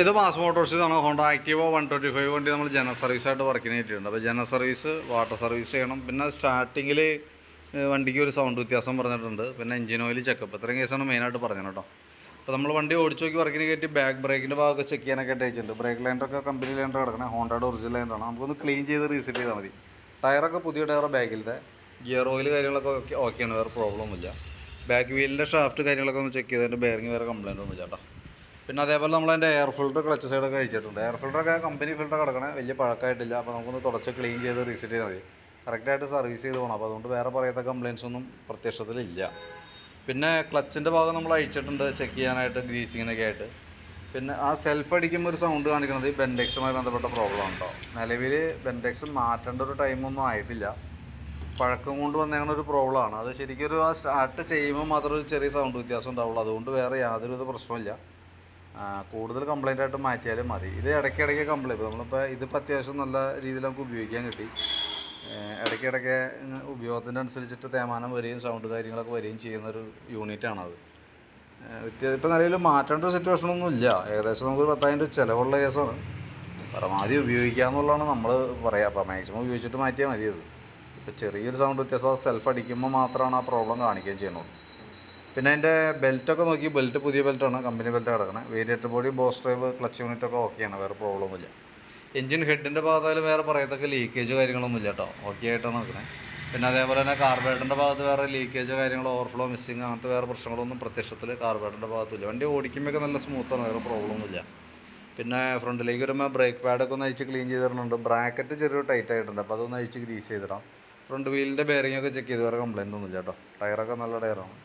ഇത് mass മോട്ടോഴ്സിലാണ്. Honda Activa 125 വണ്ടി നമ്മൾ ജനറൽ സർവീസായിട്ട് വർക്കിന് കിട്ടിയിട്ടുണ്ട്. അപ്പോൾ ജനറൽ സർവീസ്, വാട്ടർ സർവീസ് ചെയ്യണം. പിന്നെ സ്റ്റാർട്ടിങ്ങിൽ വണ്ടിക്ക് ഒരു സൗണ്ട് വ്യത്യാസം പറഞ്ഞിട്ടുണ്ട്. പിന്നെ എഞ്ചിൻ ഓയിൽ ചെക്കപ്പ്, ഇത്രയും കേസാണ് മെയിനായിട്ട് പറഞ്ഞത് കേട്ടോ. അപ്പോൾ നമ്മൾ വണ്ടി ഓടിച്ച് നോക്കി വർക്കിന് കയറ്റി ബാക്ക് ബ്രേക്കിൻ്റെ ഭാഗമൊക്കെ ചെക്ക് ചെയ്യാനൊക്കെ അയച്ചിട്ടുണ്ട്. ബ്രേക്ക് ലൈനറൊക്കെ കമ്പനി ലൈനർ കിടക്കണേ, ഹോണ്ടയുടെ ഒറിജിനൽ ലൈനറാണ്. നമുക്കൊന്ന് ക്ലീൻ ചെയ്ത് റീസെറ്റ് ചെയ്താൽ മതി. ടയറൊക്കെ പുതിയ ടയർ, ബാക്കിലത്തെ ഗിയർ ഓയിൽ കാര്യങ്ങളൊക്കെ ഓക്കെയാണ്, വേറെ പ്രോബ്ലം ഒന്നുമില്ല. ബാക്ക് വീലിൻ്റെ ഷാഫ്റ്റ് കാര്യങ്ങളൊക്കെ ഒന്ന് ചെക്ക് ചെയ്തതിൻ്റെ ബെയറിംഗ് വേറെ കംപ്ലയിൻ്റ് ഒന്നുമില്ല കേട്ടോ. പിന്നെ അതേപോലെ നമ്മളതിൻ്റെ എയർ ഫിൽറ്റർ, ക്ലച്ച് സൈഡൊക്കെ അഴിച്ചിട്ടുണ്ട്. എയർ ഫിൽറ്ററൊക്കെ കമ്പനി ഫിൽറ്റർ കിടക്കണേ, വലിയ പഴക്കമായിട്ടില്ല. അപ്പോൾ നമുക്കൊന്ന് തുടച്ച് ക്ലീൻ ചെയ്ത് റീസെറ്റ് ചെയ്താൽ മതി. കറക്റ്റായിട്ട് സർവീസ് ചെയ്ത് പോകണം. അപ്പോൾ അതുകൊണ്ട് വേറെ പറയാത്ത കംപ്ലയിൻസ് ഒന്നും പ്രത്യക്ഷത്തിലില്ല. പിന്നെ ക്ലച്ചിൻ്റെ ഭാഗം നമ്മൾ അഴിച്ചിട്ടുണ്ട് ചെക്ക് ചെയ്യാനായിട്ട്, ഗ്രീസിങ്ങിനൊക്കെ ആയിട്ട്. പിന്നെ ആ സെൽഫ് അടിക്കുമ്പോൾ ഒരു സൗണ്ട് കാണിക്കുന്നത് ബെൻഡെക്സുമായി ബന്ധപ്പെട്ട പ്രോബ്ലം ഉണ്ടോ. നിലവിൽ ബെൻഡെക്സ് മാറ്റേണ്ട ഒരു ടൈമൊന്നും ആയിട്ടില്ല, പഴക്കം കൊണ്ട് വന്നേക്കുന്ന ഒരു പ്രോബ്ലമാണ്. അത് ശരിക്കും ഒരു സ്റ്റാർട്ട് ചെയ്യുമ്പോൾ മാത്രമേ ഒരു ചെറിയ സൗണ്ട് വ്യത്യാസം ഉണ്ടാവുള്ളൂ. അതുകൊണ്ട് വേറെ യാതൊരുവിധ പ്രശ്നമില്ല. കൂടുതൽ കംപ്ലൈൻ്റ് ആയിട്ട് മാറ്റിയാലും മതി. ഇത് ഇടയ്ക്കിടയ്ക്ക് കംപ്ലൈൻറ്റ്, നമ്മളിപ്പോൾ ഇതിപ്പോൾ അത്യാവശ്യം നല്ല രീതിയിൽ നമുക്ക് ഉപയോഗിക്കാൻ കിട്ടി. ഇടയ്ക്കിടയ്ക്ക് ഉപയോഗത്തിൻ്റെ അനുസരിച്ചിട്ട് തേമാനം വരികയും സൗണ്ട് കാര്യങ്ങളൊക്കെ വരികയും ചെയ്യുന്നൊരു യൂണിറ്റാണത്. ഇപ്പോൾ നിലവിൽ മാറ്റേണ്ട സിറ്റുവേഷനൊന്നും ഇല്ല. ഏകദേശം നമുക്കൊരു 10,000 രൂപ ചിലവുള്ള കേസാണ്. പരമാവധി ഉപയോഗിക്കുക എന്നുള്ളതാണ് നമ്മൾ പറയുക. അപ്പോൾ മാക്സിമം ഉപയോഗിച്ചിട്ട് മാറ്റിയാൽ മതി. അത് ഇപ്പോൾ ചെറിയൊരു സൗണ്ട് വ്യത്യാസം സെൽഫ് അടിക്കുമ്പോൾ മാത്രമാണ് ആ പ്രോബ്ലം കാണിക്കുകയും ചെയ്യുന്നത്. പിന്നെ അതിൻ്റെ ബെൽറ്റൊക്കെ നോക്കി, ബെൽറ്റ് പുതിയ ബെൽറ്റാണ്, കമ്പനി ബെൽറ്റ് കിടക്കണേ. Variator body, boss drive, clutch യൂണിറ്റൊക്കെ ഓക്കെയാണ്, വേറെ പ്രോബ്ലമൊന്നുമില്ല. എഞ്ചിൻ ഹെഡിൻ്റെ ഭാഗത്തായാലും വേറെ പറയത്തക്ക ലീക്കേജ് കാര്യങ്ങളൊന്നും ഇല്ല കേട്ടോ, ഓക്കെ ആയിട്ടാണ് നിൽക്കുന്നത്. പിന്നെ അതേപോലെ തന്നെ കാർബറേറ്ററിൻ്റെ ഭാഗത്ത് വേറെ ലീക്കേജോ കാര്യങ്ങളോ ഓവർഫ്ലോ മിസ്സിങ് അങ്ങനത്തെ വേറെ പ്രശ്നങ്ങളൊന്നും പ്രത്യക്ഷത്തിൽ കാർബറേറ്ററിൻ്റെ ഭാഗത്തില്ല. വണ്ടി ഓടിക്കുമ്പോഴൊക്കെ നല്ല സ്മൂത്താണ്, വേറെ പ്രോബ്ലമൊന്നുമില്ല. പിന്നെ ഫ്രണ്ടിലേക്ക് വരുമ്പോൾ ബ്രേക്ക് പാഡൊക്കെ ഒന്ന് അഴിച്ച് ക്ലീൻ ചെയ്ത് തരുന്നുണ്ട്. ബ്രാക്കറ്റ് ചെറിയൊരു ടൈറ്റ് ആയിട്ടുണ്ട്, അപ്പോൾ അതൊന്ന് അഴിച്ച് ഗ്രീസ് ചെയ്തിടാം. ഫ്രണ്ട് വീലിൻ്റെ ബെയറിങ്ങൊക്കെ ചെക്ക് ചെയ്ത് വേറെ കംപ്ലയിൻ്റ് ഒന്നുമില്ല കേട്ടോ. ടയറൊക്കെ നല്ല ടയറാണ്.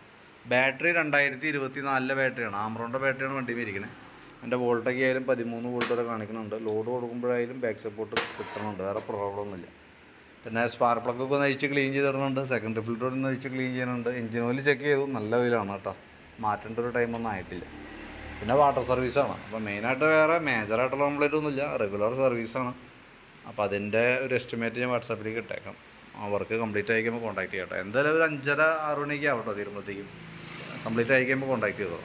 ബാറ്ററി 2024 ബാറ്ററിയാണ്, ആംറോണിൻ്റെ ബാറ്ററിയാണ് വണ്ടി മേടിക്കണേ. എൻ്റെ വോൾട്ടൊക്കെ ആയാലും 13 വോൾട്ട് വരെ കാണിക്കുന്നുണ്ട്. ലോഡ് കൊടുക്കുമ്പോഴായാലും ബാക്ക് സപ്പോർട്ട് കിട്ടുന്നുണ്ട്, വേറെ പ്രോബ്ലം ഒന്നുമില്ല. പിന്നെ സ്പാർക്ക് പ്ലഗൊക്കെ ഒന്ന് അഴിച്ച് ക്ലീൻ ചെയ്തിടുന്നുണ്ട്. സെക്കൻഡറി ഫിൽറ്റർ ഒന്ന് അഴിച്ച് ക്ലീൻ ചെയ്യുന്നുണ്ട്. എഞ്ചിൻ ഓയിൽ ചെക്ക് ചെയ്തു, നല്ല ഓയിലാണ് കേട്ടോ, മാറ്റേണ്ട ഒരു ടൈമൊന്നും ആയിട്ടില്ല. പിന്നെ വാട്ടർ സർവീസാണ്. അപ്പോൾ മെയിനായിട്ട് വേറെ മേജറായിട്ടുള്ള കംപ്ലൈൻ്റ് ഒന്നുമില്ല, റെഗുലർ സർവീസാണ്. അപ്പോൾ അതിൻ്റെ ഒരു എസ്റ്റിമേറ്റ് ഞാൻ വാട്സാപ്പിലേക്ക് ഇട്ടേക്കാം. ആ വർക്ക് കംപ്ലീറ്റ് ആയിക്കുമ്പോൾ കോൺടാക്ട് ചെയ്യാം കേട്ടോ. എന്തായാലും ഒരു 5:30-6 മണിയൊക്കെ ആവട്ടോ തീരുമ്പോഴത്തേക്കും. കംപ്ലീറ്റ് ആയിക്കുമ്പോൾ കോൺടാക്ട് ചെയ്തോ.